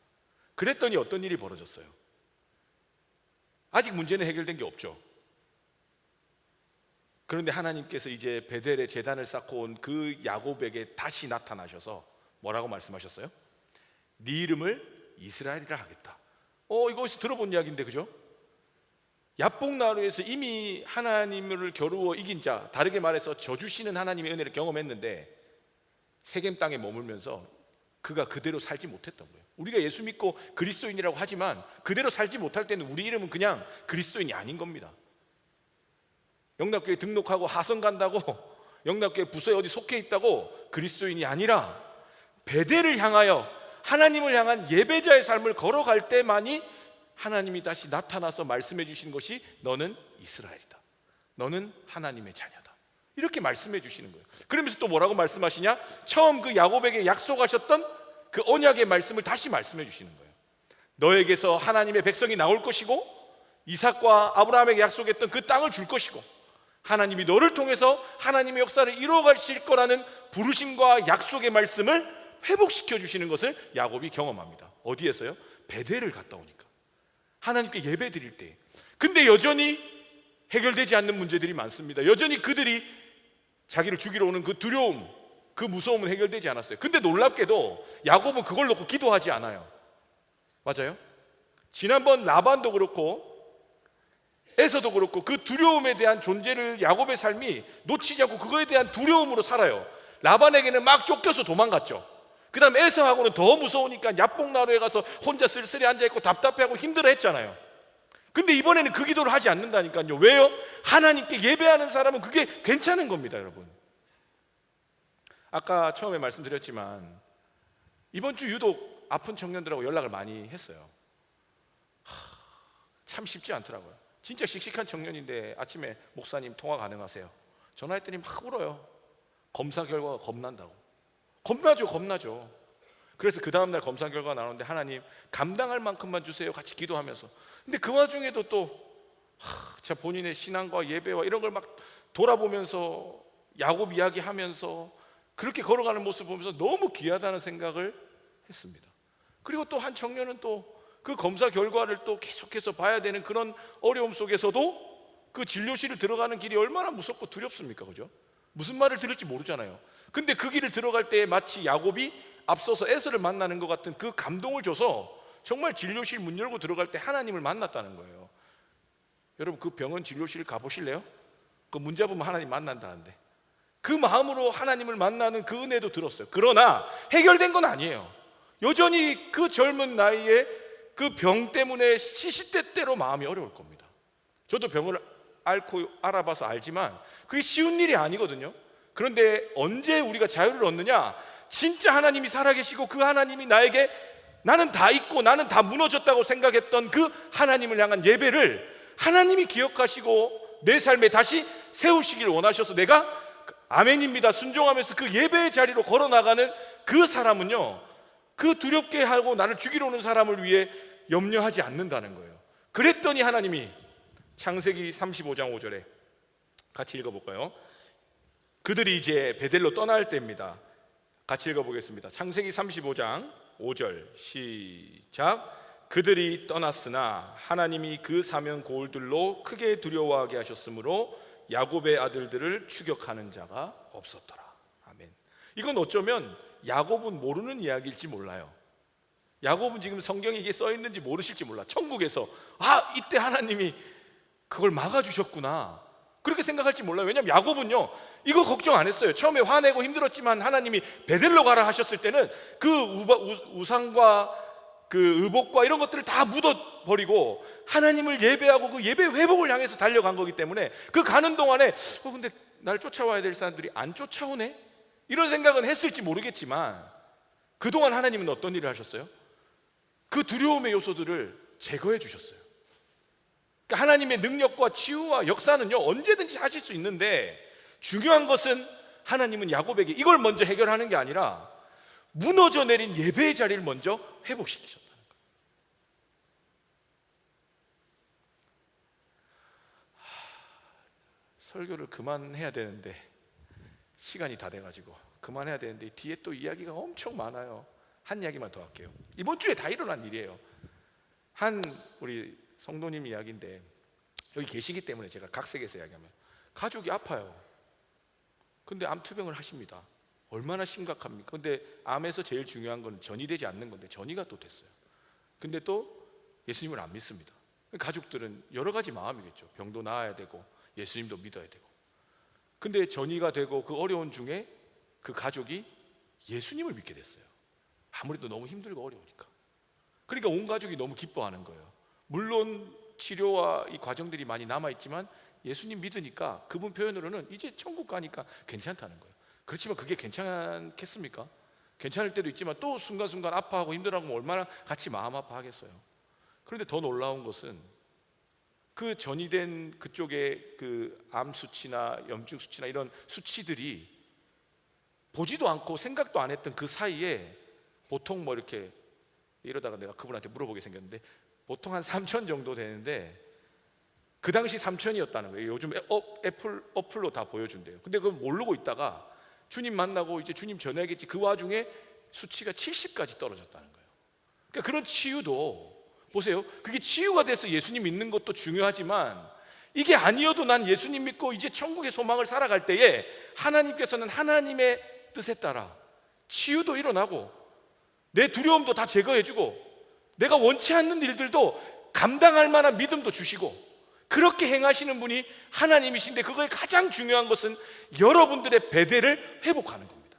Speaker 1: 그랬더니 어떤 일이 벌어졌어요? 아직 문제는 해결된 게 없죠. 그런데 하나님께서 이제 베델에 제단을 쌓고 온 그 야곱에게 다시 나타나셔서 뭐라고 말씀하셨어요? 네 이름을 이스라엘이라 하겠다. 이거 어디서 들어본 이야기인데, 그죠? 야복나루에서 이미 하나님을 겨루어 이긴 자, 다르게 말해서 저주시는 하나님의 은혜를 경험했는데 세겜 땅에 머물면서 그가 그대로 살지 못했던 거예요. 우리가 예수 믿고 그리스도인이라고 하지만 그대로 살지 못할 때는 우리 이름은 그냥 그리스도인이 아닌 겁니다. 영락교회 등록하고 하선 간다고 영락교회 부서에 어디 속해 있다고 그리스도인이 아니라 베델을 향하여 하나님을 향한 예배자의 삶을 걸어갈 때만이 하나님이 다시 나타나서 말씀해 주신 것이 너는 이스라엘이다, 너는 하나님의 자녀다, 이렇게 말씀해 주시는 거예요. 그러면서 또 뭐라고 말씀하시냐? 처음 그 야곱에게 약속하셨던 그 언약의 말씀을 다시 말씀해 주시는 거예요. 너에게서 하나님의 백성이 나올 것이고 이삭과 아브라함에게 약속했던 그 땅을 줄 것이고 하나님이 너를 통해서 하나님의 역사를 이루어 가실 거라는 부르심과 약속의 말씀을 회복시켜 주시는 것을 야곱이 경험합니다. 어디에서요? 베델을 갔다 오니까, 하나님께 예배 드릴 때. 근데 여전히 해결되지 않는 문제들이 많습니다. 여전히 그들이 자기를 죽이러 오는 그 두려움, 그 무서움은 해결되지 않았어요. 근데 놀랍게도 야곱은 그걸 놓고 기도하지 않아요. 맞아요? 지난번 라반도 그렇고 에서도 그렇고 그 두려움에 대한 존재를 야곱의 삶이 놓치지 않고 그거에 대한 두려움으로 살아요. 라반에게는 막 쫓겨서 도망갔죠. 그 다음 에서하고는 더 무서우니까 야복나루에 가서 혼자 쓸쓸히 앉아있고 답답해하고 힘들어 했잖아요. 근데 이번에는 그 기도를 하지 않는다니까요. 왜요? 하나님께 예배하는 사람은 그게 괜찮은 겁니다, 여러분. 아까 처음에 말씀드렸지만 이번 주 유독 아픈 청년들하고 연락을 많이 했어요. 참 쉽지 않더라고요. 진짜 씩씩한 청년인데 아침에 목사님 통화 가능하세요? 전화했더니 막 울어요. 검사 결과가 겁난다고. 겁나죠. 그래서 그 다음날 검사 결과가 나오는데 하나님 감당할 만큼만 주세요 같이 기도하면서. 근데 그 와중에도 또 자 본인의 신앙과 예배와 이런 걸 막 돌아보면서 야곱 이야기하면서 그렇게 걸어가는 모습 보면서 너무 귀하다는 생각을 했습니다. 그리고 또 한 청년은 또 그 검사 결과를 또 계속해서 봐야 되는 그런 어려움 속에서도 그 진료실을 들어가는 길이 얼마나 무섭고 두렵습니까? 그죠? 무슨 말을 들을지 모르잖아요. 근데 그 길을 들어갈 때 마치 야곱이 앞서서 에서를 만나는 것 같은 그 감동을 줘서 정말 진료실 문 열고 들어갈 때 하나님을 만났다는 거예요. 여러분 그 병원 진료실 가보실래요? 그 문 잡으면 하나님 만난다는데 그 마음으로 하나님을 만나는 그 은혜도 들었어요. 그러나 해결된 건 아니에요. 여전히 그 젊은 나이에 그 병 때문에 시시때때로 마음이 어려울 겁니다. 저도 병을 앓고 알아봐서 알지만 그게 쉬운 일이 아니거든요. 그런데 언제 우리가 자유를 얻느냐? 진짜 하나님이 살아계시고 그 하나님이 나에게 나는 다 잊고 나는 다 무너졌다고 생각했던 그 하나님을 향한 예배를 하나님이 기억하시고 내 삶에 다시 세우시길 원하셔서 내가 아멘입니다 순종하면서 그 예배의 자리로 걸어나가는 그 사람은요, 그 두렵게 하고 나를 죽이러 오는 사람을 위해 염려하지 않는다는 거예요. 그랬더니 하나님이 창세기 35장 5절에 같이 읽어볼까요? 그들이 이제 베델로 떠날 때입니다. 같이 읽어보겠습니다. 창세기 35장 5절 시작. 그들이 떠났으나 하나님이 그 사면 고울들로 크게 두려워하게 하셨으므로 야곱의 아들들을 추격하는 자가 없었더라. 아멘. 이건 어쩌면 야곱은 모르는 이야기일지 몰라요. 야곱은 지금 성경에 이게 써 있는지 모르실지 몰라. 천국에서 이때 하나님이 그걸 막아주셨구나 그렇게 생각할지 몰라요. 왜냐하면 야곱은요 이거 걱정 안 했어요. 처음에 화내고 힘들었지만 하나님이 베델로 가라 하셨을 때는 그 우상과 그 의복과 이런 것들을 다 묻어버리고 하나님을 예배하고 그 예배 회복을 향해서 달려간 거기 때문에 그 가는 동안에 근데 날 쫓아와야 될 사람들이 안 쫓아오네? 이런 생각은 했을지 모르겠지만 그동안 하나님은 어떤 일을 하셨어요? 그 두려움의 요소들을 제거해 주셨어요. 그러니까 하나님의 능력과 치유와 역사는요 언제든지 하실 수 있는데 중요한 것은 하나님은 야곱에게 이걸 먼저 해결하는 게 아니라 무너져 내린 예배의 자리를 먼저 회복시키셨다는 거예요. 설교를 그만해야 되는데 시간이 다 돼가지고 그만해야 되는데 뒤에 또 이야기가 엄청 많아요. 한 이야기만 더 할게요. 이번 주에 다 일어난 일이에요. 한 우리 성도님 이야기인데 여기 계시기 때문에 제가 각색해서 이야기하면 가족이 아파요. 근데 암투병을 하십니다. 얼마나 심각합니까? 근데 암에서 제일 중요한 건 전이 되지 않는 건데 전이가 또 됐어요. 근데 또 예수님을 안 믿습니다. 가족들은 여러 가지 마음이겠죠. 병도 나아야 되고 예수님도 믿어야 되고. 근데 전이가 되고 그 어려운 중에 그 가족이 예수님을 믿게 됐어요. 아무래도 너무 힘들고 어려우니까. 그러니까 온 가족이 너무 기뻐하는 거예요. 물론 치료와 이 과정들이 많이 남아있지만 예수님 믿으니까 그분 표현으로는 이제 천국 가니까 괜찮다는 거예요. 그렇지만 그게 괜찮겠습니까? 괜찮을 때도 있지만 또 순간순간 아파하고 힘들어하면 얼마나 같이 마음 아파하겠어요. 그런데 더 놀라운 것은 그 전이된 그쪽에 그 암 수치나 염증 수치나 이런 수치들이 보지도 않고 생각도 안 했던 그 사이에 보통 뭐 이렇게 이러다가 내가 그분한테 물어보게 생겼는데 보통 한 3천 정도 되는데 그 당시 3천이었다는 거예요. 요즘 어플로 다 보여준대요. 근데 그걸 모르고 있다가 주님 만나고 이제 주님 전해야겠지 그 와중에 수치가 70까지 떨어졌다는 거예요. 그러니까 그런 치유도 보세요. 그게 치유가 돼서 예수님 믿는 것도 중요하지만 이게 아니어도 난 예수님 믿고 이제 천국의 소망을 살아갈 때에 하나님께서는 하나님의 뜻에 따라 치유도 일어나고 내 두려움도 다 제거해주고 내가 원치 않는 일들도 감당할 만한 믿음도 주시고 그렇게 행하시는 분이 하나님이신데, 그거의 가장 중요한 것은 여러분들의 배대를 회복하는 겁니다.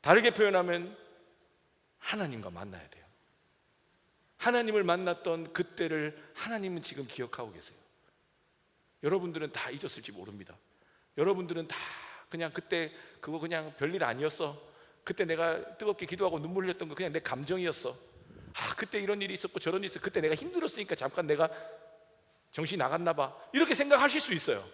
Speaker 1: 다르게 표현하면 하나님과 만나야 돼요. 하나님을 만났던 그때를 하나님은 지금 기억하고 계세요. 여러분들은 다 잊었을지 모릅니다. 여러분들은 다 그냥 그때 그거 그냥 별일 아니었어. 그때 내가 뜨겁게 기도하고 눈물 흘렸던 거 그냥 내 감정이었어. 그때 이런 일이 있었고 저런 일이 있었고 그때 내가 힘들었으니까 잠깐 내가 정신이 나갔나 봐, 이렇게 생각하실 수 있어요.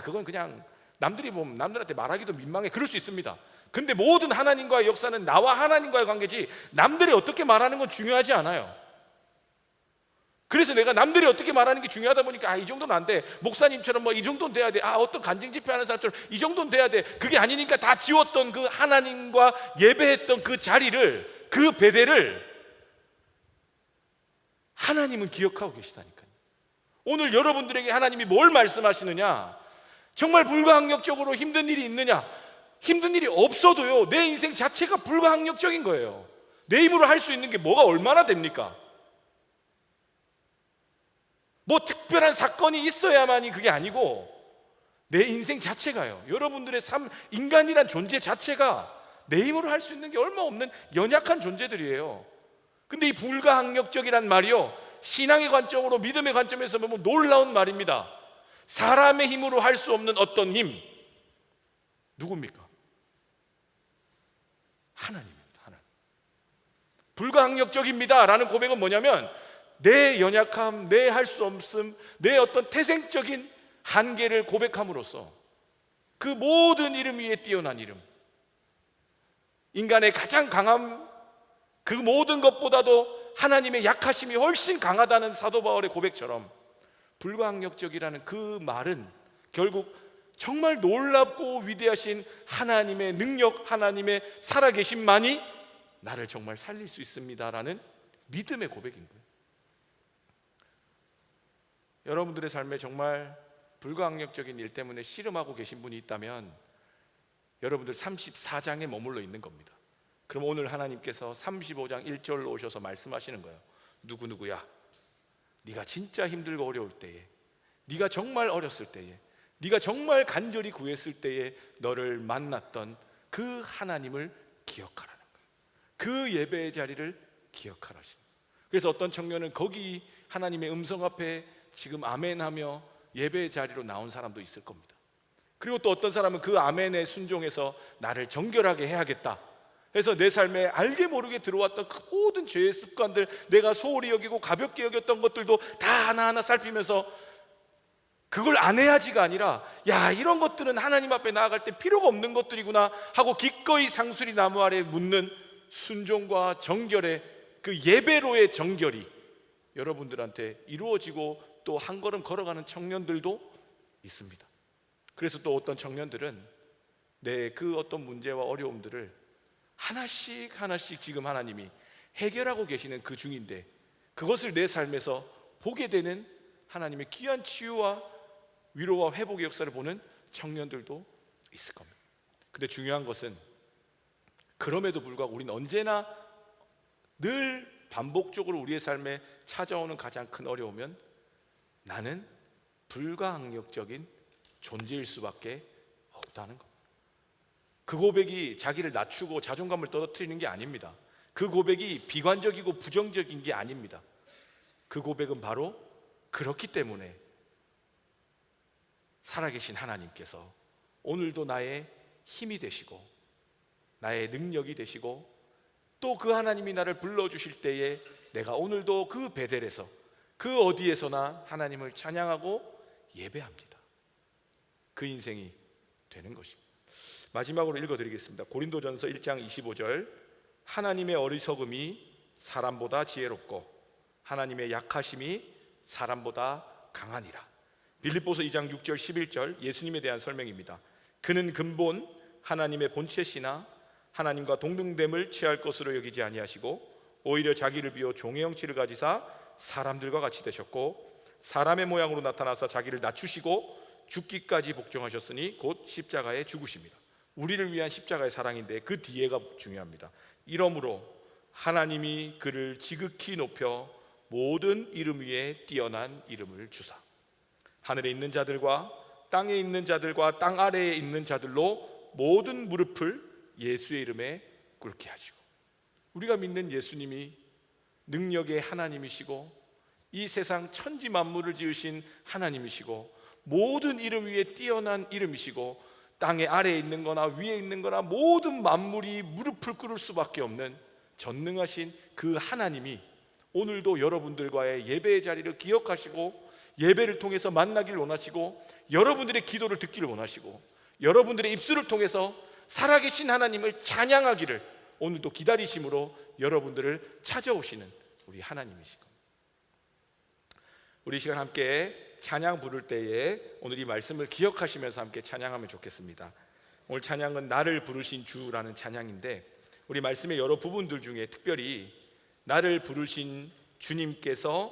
Speaker 1: 그건 그냥 남들이 보면 남들한테 말하기도 민망해, 그럴 수 있습니다. 근데 모든 하나님과의 역사는 나와 하나님과의 관계지 남들이 어떻게 말하는 건 중요하지 않아요. 그래서 내가 남들이 어떻게 말하는 게 중요하다 보니까 이 정도는 안 돼, 목사님처럼 뭐 이 정도는 돼야 돼, 어떤 간증 집회하는 사람처럼 이 정도는 돼야 돼, 그게 아니니까 다 지웠던 그 하나님과 예배했던 그 자리를, 그 배대를 하나님은 기억하고 계시다니까요. 오늘 여러분들에게 하나님이 뭘 말씀하시느냐, 정말 불가항력적으로 힘든 일이 있느냐, 힘든 일이 없어도요, 내 인생 자체가 불가항력적인 거예요. 내 힘으로 할 수 있는 게 뭐가 얼마나 됩니까? 뭐 특별한 사건이 있어야만이 그게 아니고 내 인생 자체가요, 여러분들의 삶, 인간이란 존재 자체가 내 힘으로 할 수 있는 게 얼마 없는 연약한 존재들이에요. 근데 이 불가항력적이란 말이요, 신앙의 관점으로, 믿음의 관점에서 보면 놀라운 말입니다. 사람의 힘으로 할 수 없는 어떤 힘, 누굽니까? 하나님입니다. 하나님. 불가항력적입니다 라는 고백은 뭐냐면, 내 연약함, 내 할 수 없음, 내 어떤 태생적인 한계를 고백함으로써 그 모든 이름 위에 뛰어난 이름, 인간의 가장 강함, 그 모든 것보다도 하나님의 약하심이 훨씬 강하다는 사도 바울의 고백처럼, 불가항력적이라는 그 말은 결국 정말 놀랍고 위대하신 하나님의 능력, 하나님의 살아계심만이 나를 정말 살릴 수 있습니다라는 믿음의 고백인 거예요. 여러분들의 삶에 정말 불가항력적인 일 때문에 씨름하고 계신 분이 있다면 여러분들 34장에 머물러 있는 겁니다. 그럼 오늘 하나님께서 35장 1절로 오셔서 말씀하시는 거예요. 누구누구야, 네가 진짜 힘들고 어려울 때에, 네가 정말 어렸을 때에, 네가 정말 간절히 구했을 때에 너를 만났던 그 하나님을 기억하라는 거예요. 그 예배의 자리를 기억하라는 거예요. 그래서 어떤 청년은 거기 하나님의 음성 앞에 지금 아멘하며 예배의 자리로 나온 사람도 있을 겁니다. 그리고 또 어떤 사람은 그 아멘에 순종해서 나를 정결하게 해야겠다 해서 내 삶에 알게 모르게 들어왔던 그 모든 죄의 습관들, 내가 소홀히 여기고 가볍게 여겼던 것들도 다 하나하나 살피면서 그걸 안 해야지가 아니라, 이런 것들은 하나님 앞에 나아갈 때 필요가 없는 것들이구나 하고 기꺼이 상수리 나무 아래 묻는 순종과 정결의 그 예배로의 정결이 여러분들한테 이루어지고 또 한 걸음 걸어가는 청년들도 있습니다. 그래서 또 어떤 청년들은 내 그 어떤 문제와 어려움들을 하나씩 하나씩 지금 하나님이 해결하고 계시는 그 중인데, 그것을 내 삶에서 보게 되는 하나님의 귀한 치유와 위로와 회복의 역사를 보는 청년들도 있을 겁니다. 근데 중요한 것은, 그럼에도 불구하고 우리는 언제나 늘 반복적으로 우리의 삶에 찾아오는 가장 큰 어려움은 나는 불가항력적인 존재일 수밖에 없다는 겁니다. 그 고백이 자기를 낮추고 자존감을 떨어뜨리는 게 아닙니다. 그 고백이 비관적이고 부정적인 게 아닙니다. 그 고백은 바로 그렇기 때문에 살아계신 하나님께서 오늘도 나의 힘이 되시고 나의 능력이 되시고, 또 그 하나님이 나를 불러주실 때에 내가 오늘도 그 베델에서 그 어디에서나 하나님을 찬양하고 예배합니다. 그 인생이 되는 것입니다. 마지막으로 읽어드리겠습니다. 고린도전서 1장 25절, 하나님의 어리석음이 사람보다 지혜롭고 하나님의 약하심이 사람보다 강하니라. 빌립보서 2장 6절 11절, 예수님에 대한 설명입니다. 그는 근본 하나님의 본체시나 하나님과 동등됨을 취할 것으로 여기지 아니하시고 오히려 자기를 비워 종의 형체를 가지사 사람들과 같이 되셨고 사람의 모양으로 나타나사 자기를 낮추시고 죽기까지 복종하셨으니 곧 십자가에 죽으십니다. 우리를 위한 십자가의 사랑인데 그 뒤에가 중요합니다. 이러므로 하나님이 그를 지극히 높여 모든 이름 위에 뛰어난 이름을 주사 하늘에 있는 자들과 땅에 있는 자들과 땅 아래에 있는 자들로 모든 무릎을 예수의 이름에 꿇게 하시고, 우리가 믿는 예수님이 능력의 하나님이시고 이 세상 천지 만물을 지으신 하나님이시고 모든 이름 위에 뛰어난 이름이시고 땅의 아래에 있는 거나 위에 있는 거나 모든 만물이 무릎을 꿇을 수밖에 없는 전능하신 그 하나님이 오늘도 여러분들과의 예배의 자리를 기억하시고 예배를 통해서 만나길 원하시고 여러분들의 기도를 듣기를 원하시고 여러분들의 입술을 통해서 살아계신 하나님을 찬양하기를 오늘도 기다리심으로 여러분들을 찾아오시는 우리 하나님이신 겁니다. 우리 시간 함께 찬양 부를 때에 오늘 이 말씀을 기억하시면서 함께 찬양하면 좋겠습니다. 오늘 찬양은 나를 부르신 주라는 찬양인데, 우리 말씀의 여러 부분들 중에 특별히 나를 부르신 주님께서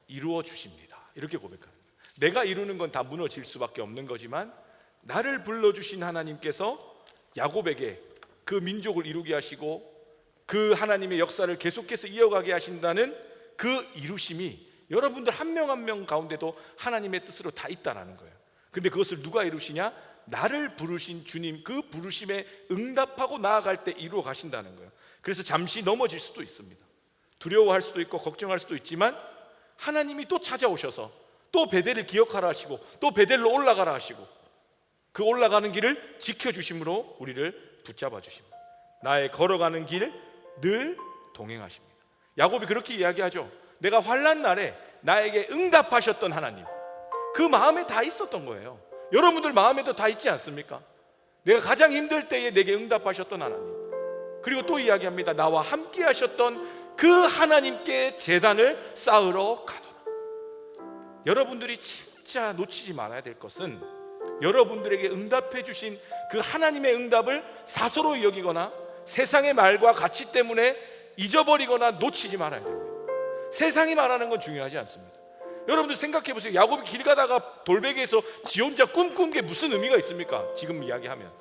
Speaker 1: 이루어 주십니다, 이렇게 고백합니다. 내가 이루는 건 다 무너질 수밖에 없는 거지만 나를 불러주신 하나님께서 야곱에게 그 민족을 이루게 하시고 그 하나님의 역사를 계속해서 이어가게 하신다는 그 이루심이 여러분들 한 명 한 명 가운데도 하나님의 뜻으로 다 있다라는 거예요. 근데 그것을 누가 이루시냐? 나를 부르신 주님, 그 부르심에 응답하고 나아갈 때 이루어 가신다는 거예요. 그래서 잠시 넘어질 수도 있습니다. 두려워할 수도 있고 걱정할 수도 있지만 하나님이 또 찾아오셔서 또 베델을 기억하라 하시고 또 베델로 올라가라 하시고 그 올라가는 길을 지켜주심으로 우리를 붙잡아 주십니다. 나의 걸어가는 길 늘 동행하십니다. 야곱이 그렇게 이야기하죠. 내가 환난 날에 나에게 응답하셨던 하나님, 그 마음에 다 있었던 거예요. 여러분들 마음에도 다 있지 않습니까? 내가 가장 힘들 때에 내게 응답하셨던 하나님, 그리고 또 이야기합니다. 나와 함께 하셨던 그 하나님께 제단을 쌓으러 가노라. 여러분들이 진짜 놓치지 말아야 될 것은 여러분들에게 응답해 주신 그 하나님의 응답을 사소로 여기거나 세상의 말과 가치 때문에 잊어버리거나 놓치지 말아야 됩니다. 세상이 말하는 건 중요하지 않습니다. 여러분들 생각해 보세요. 야곱이 길 가다가 돌베개에서 지 혼자 꿈꾼 게 무슨 의미가 있습니까? 지금 이야기하면.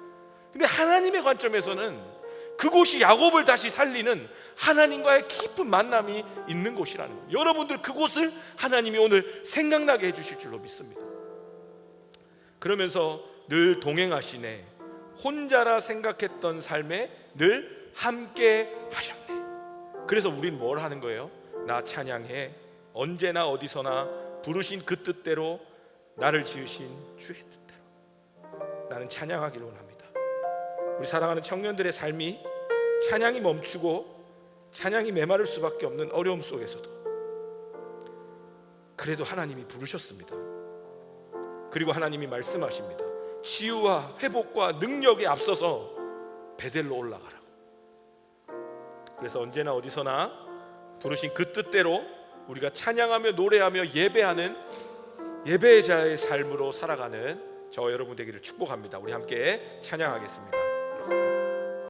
Speaker 1: 근데 하나님의 관점에서는 그곳이 야곱을 다시 살리는 하나님과의 깊은 만남이 있는 곳이라는 거예요. 여러분들 그곳을 하나님이 오늘 생각나게 해주실 줄로 믿습니다. 그러면서 늘 동행하시네, 혼자라 생각했던 삶에 늘 함께 하셨네. 그래서 우린 뭘 하는 거예요? 나 찬양해, 언제나 어디서나 부르신 그 뜻대로 나를 지으신 주의 뜻대로 나는 찬양하기를 원합니다. 우리 사랑하는 청년들의 삶이 찬양이 멈추고 찬양이 메마를 수밖에 없는 어려움 속에서도 그래도 하나님이 부르셨습니다. 그리고 하나님이 말씀하십니다. 치유와 회복과 능력에 앞서서 베델로 올라가라고. 그래서 언제나 어디서나 부르신 그 뜻대로 우리가 찬양하며 노래하며 예배하는 예배의 자의 삶으로 살아가는 저 여러분 되기를 축복합니다. 우리 함께 찬양하겠습니다.